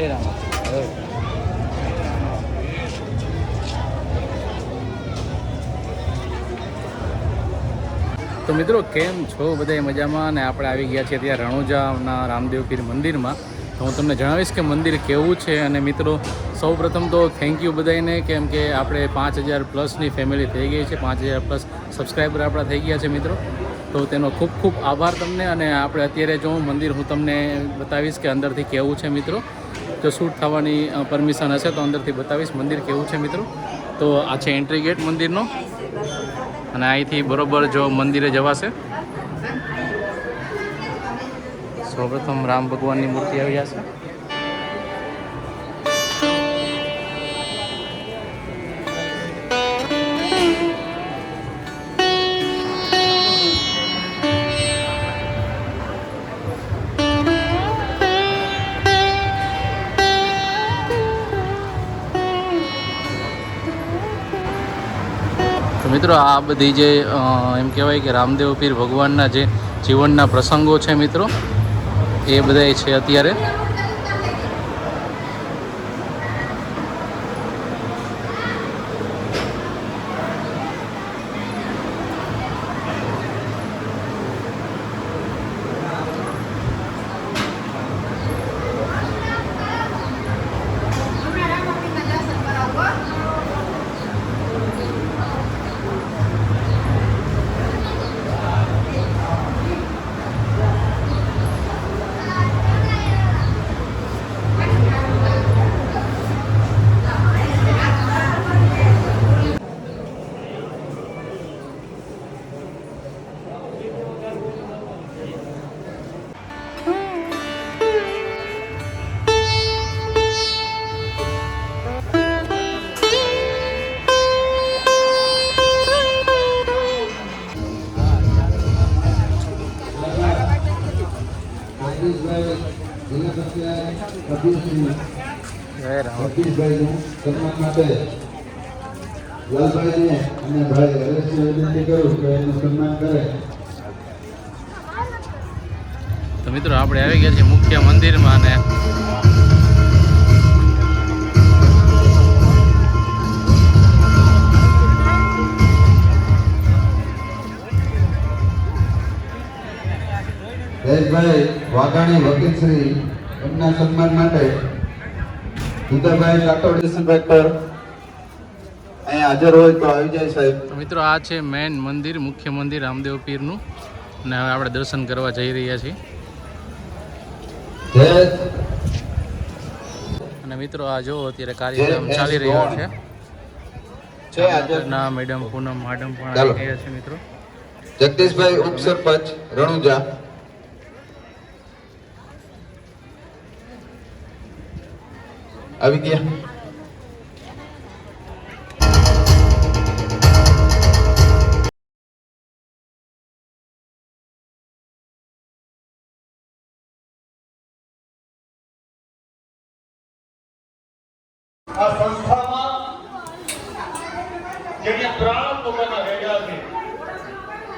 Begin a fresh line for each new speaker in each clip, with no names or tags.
તો મિત્રો કેમ છો બધા મજામાં? અને આપણે આવી ગયા છીએ ત્યાં રણુજાના રામદેવ પીર મંદિરમાં. તો હું તમને જણાવીશ કે મંદિર કેવું છે. અને મિત્રો સૌપ્રથમ તો થેન્ક યુ બધાને, કેમ કે આપણે 5000+ ફેમિલી થઈ ગઈ છે, 5000+ સબસ્ક્રાઈબર આપણા થઈ ગયા છે મિત્રો. તો તેનો ખૂબ ખૂબ આભાર તમને. અને આપણે અત્યારે જો મંદિર હું તમને બતાવીશ કે અંદરથી કેવું છે મિત્રો. જો શૂટ થવાની પરમિશન હશે તો અંદરથી બતાવીશ મંદિર કેવું છે મિત્રો. તો આ છે એન્ટ્રી ગેટ મંદિરનો, અને અહીંથી બરોબર જો મંદિરે જવાશે. સૌપ્રથમ રામ ભગવાનની મૂર્તિ આવી જશે. મિત્રો આ બધી જે એમ કહેવાય કે રામદેવ પીર ભગવાનના જે જીવનના પ્રસંગો છે મિત્રો, એ બધા છે અત્યારે. તો મિત્રો આપણે આવી ગયા છીએ મુખ્ય મંદિરમાં. અને
જયેશભાઈ વાઘાણી વકીલ શ્રી એમના સન્માન માટે દુધાભાઈ રાઠોડ ઇન્સ્પેક્ટર અહીંયા હાજર હોય તો આવી જાય સાહેબ.
તો મિત્રો આ છે મેન મંદિર, મુખ્ય મંદિર રામદેવ પીરનું. અને હવે આપણે દર્શન કરવા જઈ રહ્યા છીએ. અને મિત્રો આ જો અત્યારે કાર્યક્રમ ચાલી રહ્યો છે. ના મેડમ પૂનમ મેડમ પણ આવી ગયા છે મિત્રો.
જગદીશભાઈ ઉપસરપંચ રણુજા. આવી ગયા.
આ સંસ્થામાં જેને પ્રાણ પોતાના રહ્યા છે.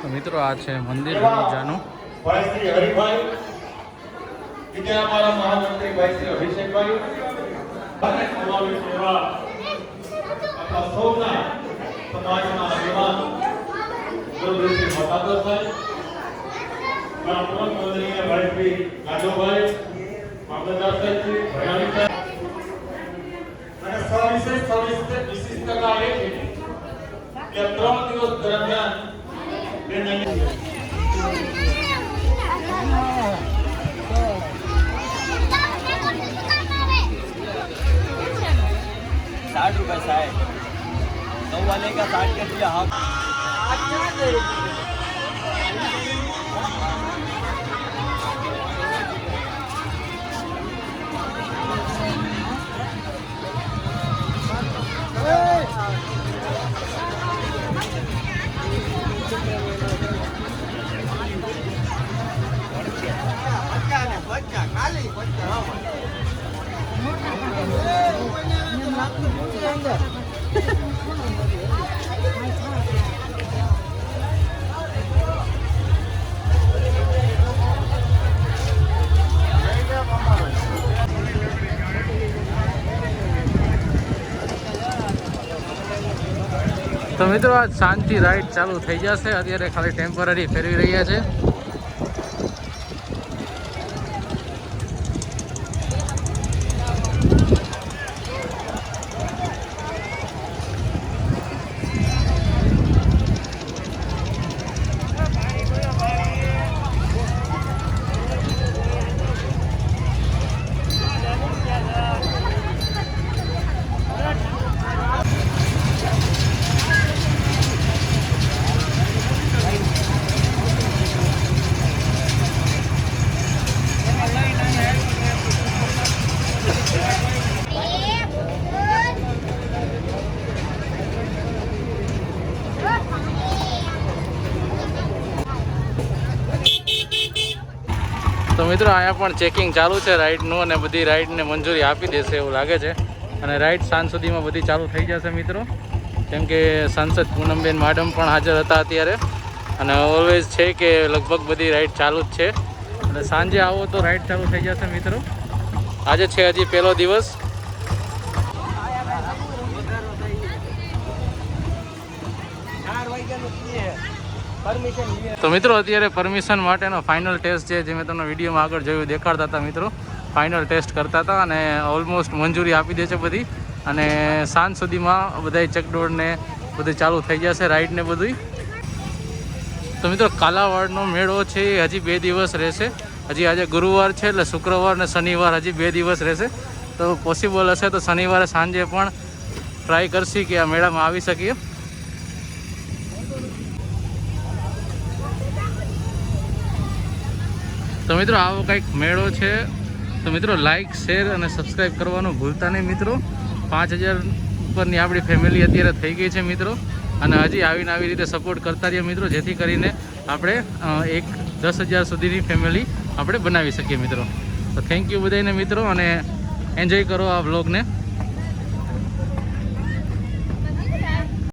તો મિત્રો આ છે મંદિર રણુજાનું.
ભાઈ શ્રી હરિભાઈ, બીજા અમારા મહામંત્રી ભાઈ શ્રી અભિષેકભાઈ, અને અમારી સેવા આપણા સૌના સમાજના આગેવાન ગુરુશ્રી મતાદર સાહેબ, આપણા મંત્રી ભાઈ શ્રી રાજોભાઈ, મામલતદાર સાહેબ શ્રી ભયાણી સાહેબ. અને સવિશેષ વિશિષ્ટતા એ છે કે 3 દિવસ દરમિયાન
₹60 साहब 9 वाले का 60 कर दिया. हाँ
તો મિત્રો આજ સાંજથી રાઈડ ચાલુ થઈ જશે. અત્યારે ખાલી ટેમ્પરરી ફેરવી રહ્યા છે. તો મિત્રો અહીંયા પણ ચેકિંગ ચાલુ છે રાઈડનું, અને બધી રાઈડને મંજૂરી આપી દેશે એવું લાગે છે. અને રાઈડ સાંજ સુધીમાં બધી ચાલુ થઈ જશે મિત્રો, કેમ કે સાંસદ પૂનમબેન મેડમ પણ હાજર હતા અત્યારે. અને ઓલવેઝ છે કે લગભગ બધી રાઈડ ચાલુ જ છે, અને સાંજે આવો તો રાઈડ ચાલુ થઈ જશે મિત્રો. આજે છે હજી પહેલો દિવસ. તો મિત્રો અત્યારે પરમિશન માટેનો ફાઇનલ ટેસ્ટ છે, જે મેં તમને વિડીયોમાં આગળ જોયું દેખાડતા હતા મિત્રો. ફાઇનલ ટેસ્ટ કરતા હતા અને ઓલમોસ્ટ મંજૂરી આપી દે છે બધી. અને સાંજ સુધીમાં બધા ચકડોળને બધું ચાલુ થઈ જશે, રાઈડને બધું. તો મિત્રો કાલાવાડનો મેળો છે એ હજી 2 દિવસ રહેશે. હજી આજે ગુરુવાર છે એટલે શુક્રવાર અને શનિવાર હજી 2 દિવસ રહેશે. તો પોસિબલ હશે તો શનિવારે સાંજે પણ ટ્રાય કરશી કે આ મેળામાં આવી શકીએ. તો મિત્રો આવો કંઈક મેળો છે. તો મિત્રો લાઇક, શેર અને સબસ્ક્રાઈબ કરવાનું ભૂલતા નહીં મિત્રો. 5000 ઉપરની આપણી ફેમિલી અત્યારે થઈ ગઈ છે મિત્રો, અને હજી આવીને આવી રીતે સપોર્ટ કરતા રહીએ મિત્રો, જેથી કરીને આપણે 10,000 સુધીની ફેમિલી આપણે બનાવી શકીએ મિત્રો. તો થેન્ક યુ બધાને મિત્રો, અને એન્જોય કરો આ વ્લોગને.